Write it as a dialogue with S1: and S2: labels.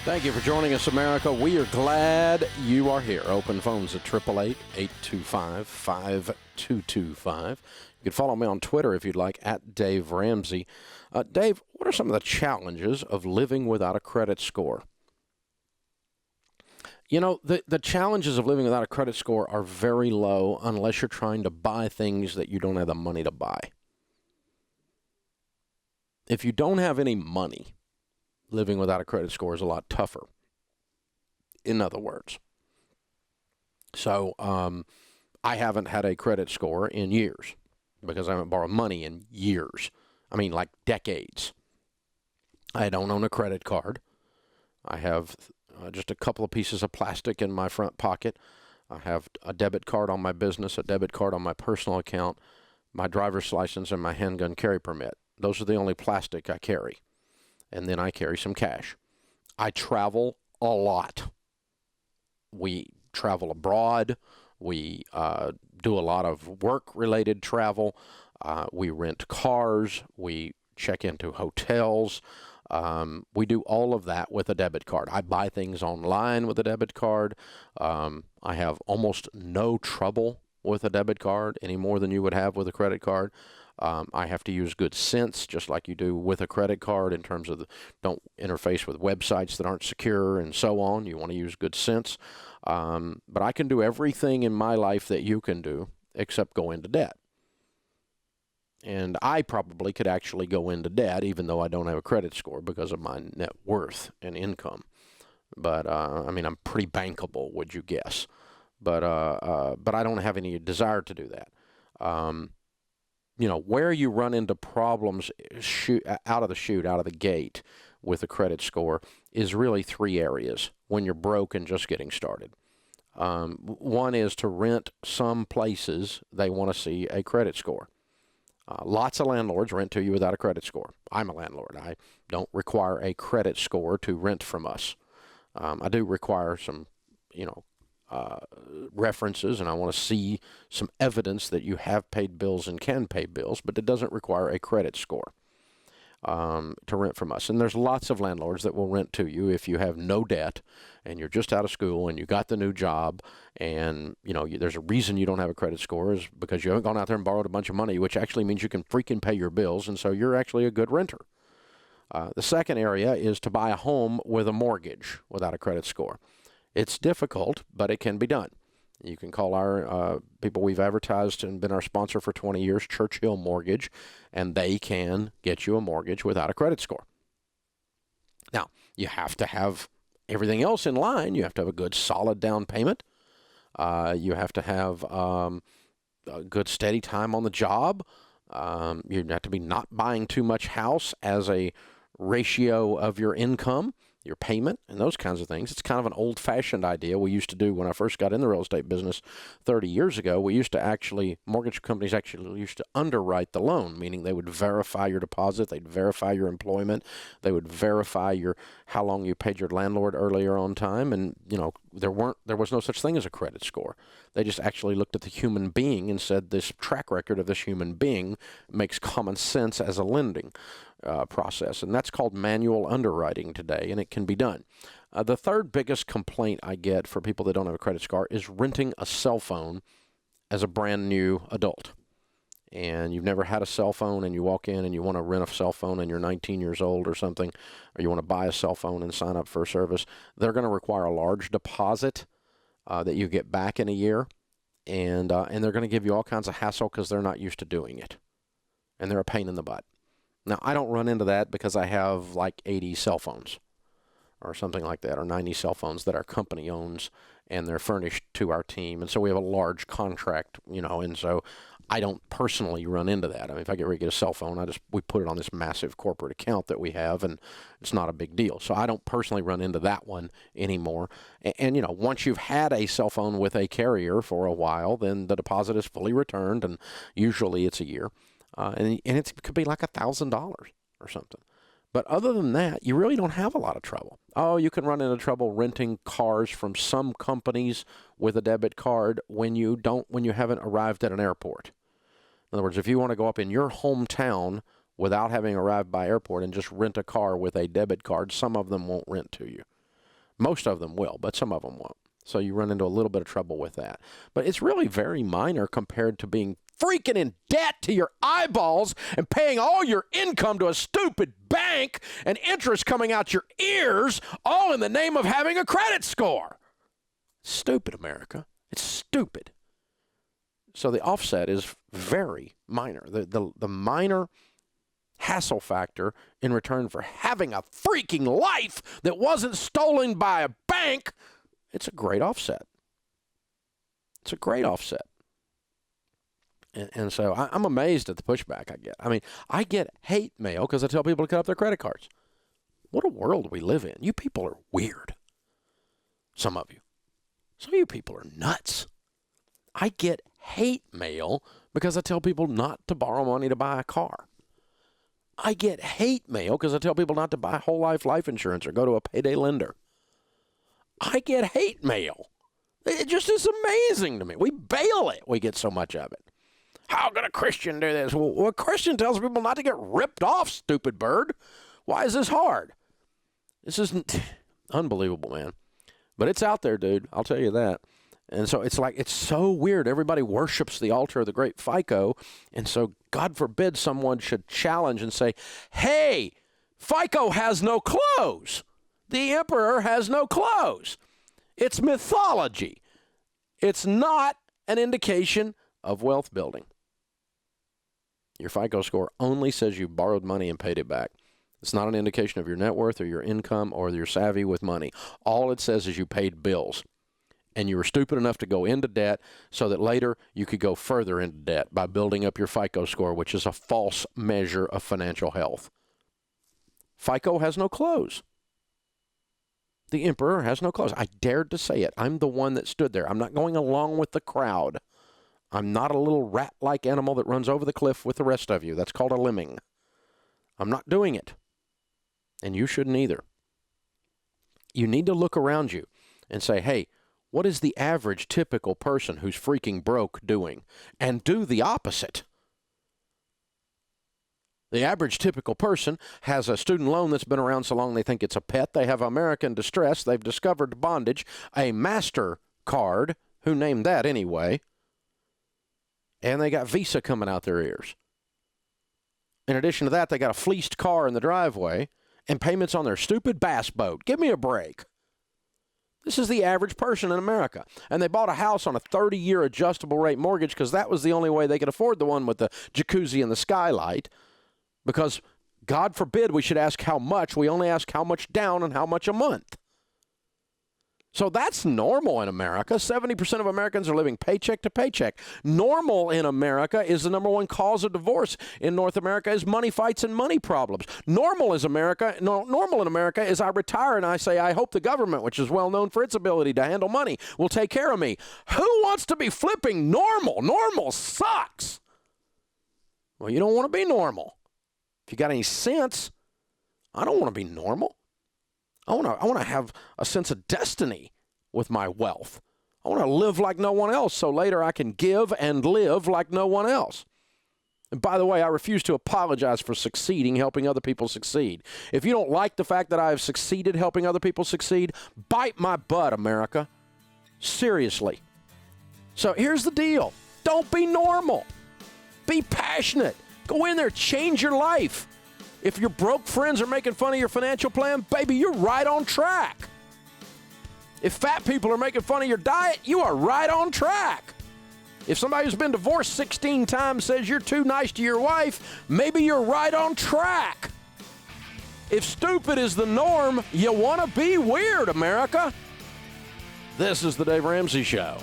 S1: Thank you for joining us, America. We are glad you are here. Open phones at 888-825-5225. You can follow me on Twitter if you'd like, at Dave Ramsey. Dave, what are some of the challenges of living without a credit score? You know, the challenges of living without a credit score are very low unless you're trying to buy things that you don't have the money to buy. If you don't have any money, living without a credit score is a lot tougher, in other words. So I haven't had a credit score in years because I haven't borrowed money in years. I mean, like decades. I don't own a credit card. I have just a couple of pieces of plastic in my front pocket. I have a debit card on my business, a debit card on my personal account, my driver's license, and my handgun carry permit. Those are the only plastic I carry. And then I carry some cash. I travel a lot. We travel abroad. We do a lot of work-related travel. We rent cars. We check into hotels. We do all of that with a debit card. I buy things online with a debit card. I have almost no trouble with a debit card any more than you would have with a credit card. I have to use good sense, just like you do with a credit card, in terms of don't interface with websites that aren't secure and so on. You want to use good sense. But I can do everything in my life that you can do except go into debt. And I probably could actually go into debt even though I don't have a credit score because of my net worth and income. But, I mean, I'm pretty bankable, would you guess? But I don't have any desire to do that. You know, where you run into problems out of the gate with a credit score is really three areas when you're broke and just getting started. One is to rent some places they want to see a credit score. Lots of landlords rent to you without a credit score. I'm a landlord. I don't require a credit score to rent from us. I do require some, references, and I want to see some evidence that you have paid bills and can pay bills, but it doesn't require a credit score to rent from us. And there's lots of landlords that will rent to you if you have no debt and you're just out of school and you got the new job, and there's a reason you don't have a credit score is because you haven't gone out there and borrowed a bunch of money, which actually means you can freaking pay your bills, and so you're actually a good renter. The second area is to buy a home with a mortgage without a credit score. It's difficult, but it can be done. You can call our people we've advertised and been our sponsor for 20 years, Churchill Mortgage, and they can get you a mortgage without a credit score. Now, you have to have everything else in line. You have to have a good, solid down payment. You have to have a good, steady time on the job. You have to be not buying too much house as a ratio of your income, your payment, and those kinds of things. It's kind of an old-fashioned idea we used to do when I first got in the real estate business 30 years ago. Mortgage companies actually used to underwrite the loan, meaning they would verify your deposit, they'd verify your employment, they would verify how long you paid your landlord earlier on time, and there was no such thing as a credit score. They just actually looked at the human being and said this track record of this human being makes common sense as a lending process, and that's called manual underwriting today, and it can be done. The third biggest complaint I get for people that don't have a credit score is renting a cell phone as a brand new adult. And you've never had a cell phone, and you walk in and you want to rent a cell phone and you're 19 years old or something, or you want to buy a cell phone and sign up for a service. They're going to require a large deposit that you get back in a year, and they're going to give you all kinds of hassle because they're not used to doing it, and they're a pain in the butt. Now, I don't run into that because I have like 80 cell phones or something like that, or 90 cell phones that our company owns, and they're furnished to our team. And so we have a large contract, and so I don't personally run into that. I mean, if I get ready to get a cell phone, we put it on this massive corporate account that we have, and it's not a big deal. So I don't personally run into that one anymore. And once you've had a cell phone with a carrier for a while, then the deposit is fully returned, and usually it's a year. And it could be like $1,000 or something. But other than that, you really don't have a lot of trouble. Oh, you can run into trouble renting cars from some companies with a debit card when you haven't arrived at an airport. In other words, if you want to go up in your hometown without having arrived by airport and just rent a car with a debit card, some of them won't rent to you. Most of them will, but some of them won't. So you run into a little bit of trouble with that. But it's really very minor compared to being freaking in debt to your eyeballs and paying all your income to a stupid bank and interest coming out your ears, all in the name of having a credit score. Stupid, America. It's stupid. So the offset is very minor. The minor hassle factor in return for having a freaking life that wasn't stolen by a bank, it's a great offset. It's a great offset. And so I'm amazed at the pushback I get. I mean, I get hate mail because I tell people to cut up their credit cards. What a world we live in. You people are weird. Some of you. Some of you people are nuts. I get hate mail because I tell people not to borrow money to buy a car. I get hate mail because I tell people not to buy whole life insurance or go to a payday lender. I get hate mail. It just is amazing to me. We bail it. We get so much of it. How can a Christian do this? Well, a Christian tells people not to get ripped off, stupid bird. Why is this hard? This isn't unbelievable, man. But it's out there, dude. I'll tell you that. And so it's like, it's so weird. Everybody worships the altar of the great FICO. And so God forbid someone should challenge and say, hey, FICO has no clothes. The emperor has no clothes. It's mythology. It's not an indication of wealth building. Your FICO score only says you borrowed money and paid it back. It's not an indication of your net worth or your income or your savvy with money. All it says is you paid bills. And you were stupid enough to go into debt so that later you could go further into debt by building up your FICO score, which is a false measure of financial health. FICO has no clothes. The emperor has no clothes. I dared to say it. I'm the one that stood there. I'm not going along with the crowd. I'm not a little rat-like animal that runs over the cliff with the rest of you. That's called a lemming. I'm not doing it. And you shouldn't either. You need to look around you and say, hey, what is the average typical person who's freaking broke doing? And do the opposite. The average typical person has a student loan that's been around so long they think it's a pet. They have American Distress. They've discovered bondage. A MasterCard, who named that anyway. And they got Visa coming out their ears. In addition to that, they got a fleeced car in the driveway and payments on their stupid bass boat. Give me a break. This is the average person in America. And they bought a house on a 30-year adjustable rate mortgage because that was the only way they could afford the one with the jacuzzi and the skylight. Because, God forbid, we should ask how much. We only ask how much down and how much a month. So that's normal in America. 70% of Americans are living paycheck to paycheck. Normal in America is the number one cause of divorce in North America is money fights and money problems. Normal in America is I retire and I say, I hope the government, which is well known for its ability to handle money, will take care of me. Who wants to be flipping normal? Normal sucks. Well, you don't want to be normal. If you got any sense, I don't want to be normal. I want to have a sense of destiny with my wealth. I want to live like no one else so later I can give and live like no one else. And by the way, I refuse to apologize for succeeding, helping other people succeed. If you don't like the fact that I have succeeded helping other people succeed, bite my butt, America. Seriously. So here's the deal. Don't be normal. Be passionate. Go in there, change your life. If your broke friends are making fun of your financial plan, baby, you're right on track. If fat people are making fun of your diet, you are right on track. If somebody who's been divorced 16 times says you're too nice to your wife, maybe you're right on track. If stupid is the norm, you want to be weird, America. This is the Dave Ramsey Show.